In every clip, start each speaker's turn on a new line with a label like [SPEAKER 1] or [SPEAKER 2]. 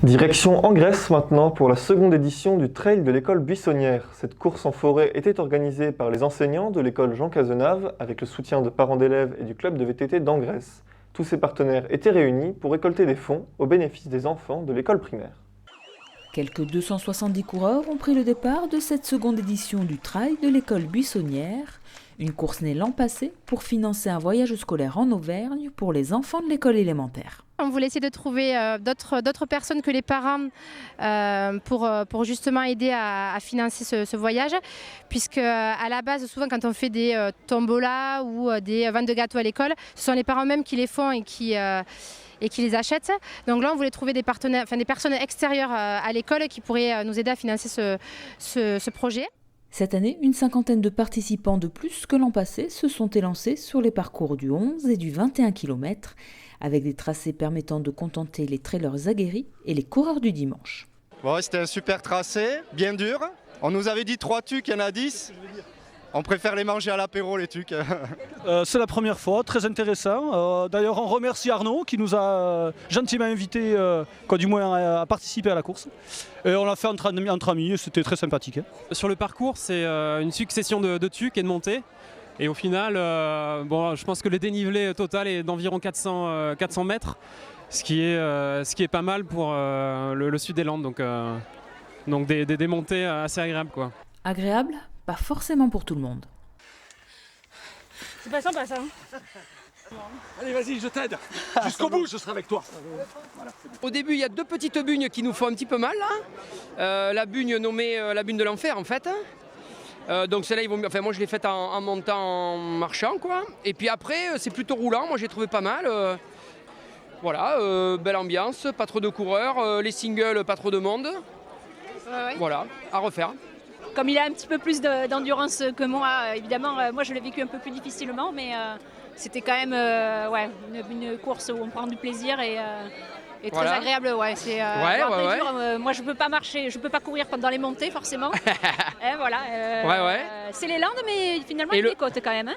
[SPEAKER 1] Direction en Grèce maintenant pour la seconde édition du Trail de l'école buissonnière. Cette course en forêt était organisée par les enseignants de l'école Jean Cazenave avec le soutien de parents d'élèves et du club de VTT d'Angresse. Tous ces partenaires étaient réunis pour récolter des fonds au bénéfice des enfants de l'école primaire.
[SPEAKER 2] Quelques 270 coureurs ont pris le départ de cette seconde édition du Trail de l'école buissonnière, une course née l'an passé pour financer un voyage scolaire en Auvergne pour les enfants de l'école élémentaire.
[SPEAKER 3] On voulait essayer de trouver d'autres personnes que les parents pour justement aider à financer ce voyage, puisque à la base, souvent quand on fait des tombolas ou des ventes de gâteaux à l'école, ce sont les parents eux-mêmes qui les font et qui les achètent. Donc là, on voulait trouver des partenaires, des personnes extérieures à l'école qui pourraient nous aider à financer ce projet.
[SPEAKER 2] Cette année, une cinquantaine de participants de plus que l'an passé se sont élancés sur les parcours du 11 et du 21 km, avec des tracés permettant de contenter les trailers aguerris et les coureurs du dimanche.
[SPEAKER 4] Bon, c'était un super tracé, bien dur. On nous avait dit 3 tucs, il y en a 10. On préfère les manger à l'apéro, les tucs.
[SPEAKER 5] C'est la première fois, très intéressant. D'ailleurs, on remercie Arnaud qui nous a gentiment invités, du moins à participer à la course. Et on l'a fait entre amis et c'était très sympathique.
[SPEAKER 6] Sur le parcours, c'est une succession de tucs et de montées. Et au final, je pense que le dénivelé total est d'environ 400 mètres, ce qui est pas mal pour le sud des Landes. Donc des montées assez agréables, quoi.
[SPEAKER 2] Agréable ? Pas forcément pour tout le monde.
[SPEAKER 7] C'est pas sympa ça.
[SPEAKER 8] Allez, vas-y, je t'aide. Jusqu'au bout, je serai avec toi.
[SPEAKER 9] Voilà. Au début, il y a 2 petites bugnes qui nous font un petit peu mal. La bugne nommée la bugne de l'enfer, en fait. Donc celle-là, moi je l'ai faite en montant, en marchant, quoi. Et puis après, c'est plutôt roulant. Moi, j'ai trouvé pas mal. Belle ambiance, pas trop de coureurs. Les singles, pas trop de monde.
[SPEAKER 7] Ouais.
[SPEAKER 9] Voilà, à refaire.
[SPEAKER 7] Comme il a un petit peu plus d'endurance que moi, évidemment, moi je l'ai vécu un peu plus difficilement, mais c'était quand même une course où on prend du plaisir et très agréable. Ouais, c'est dur. Moi je peux pas marcher, je peux pas courir pendant les montées forcément. C'est les Landes, mais finalement il y a des côtes quand même.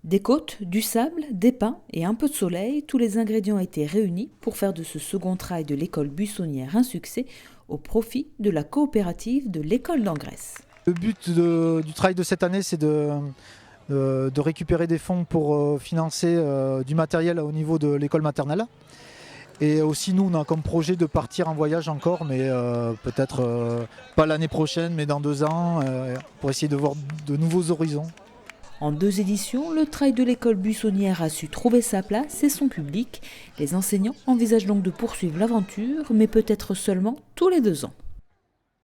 [SPEAKER 2] Des côtes, du sable, des pins et un peu de soleil, tous les ingrédients étaient réunis pour faire de ce second trail de l'école buissonnière un succès au profit de la coopérative de l'école d'Angresse.
[SPEAKER 10] Le but du trail de cette année, c'est de récupérer des fonds pour financer du matériel au niveau de l'école maternelle. Et aussi, nous, on a comme projet de partir en voyage encore, mais peut-être pas l'année prochaine, mais dans 2 ans, pour essayer de voir de nouveaux horizons.
[SPEAKER 2] En 2 éditions, le trail de l'école buissonnière a su trouver sa place et son public. Les enseignants envisagent donc de poursuivre l'aventure, mais peut-être seulement tous les 2 ans.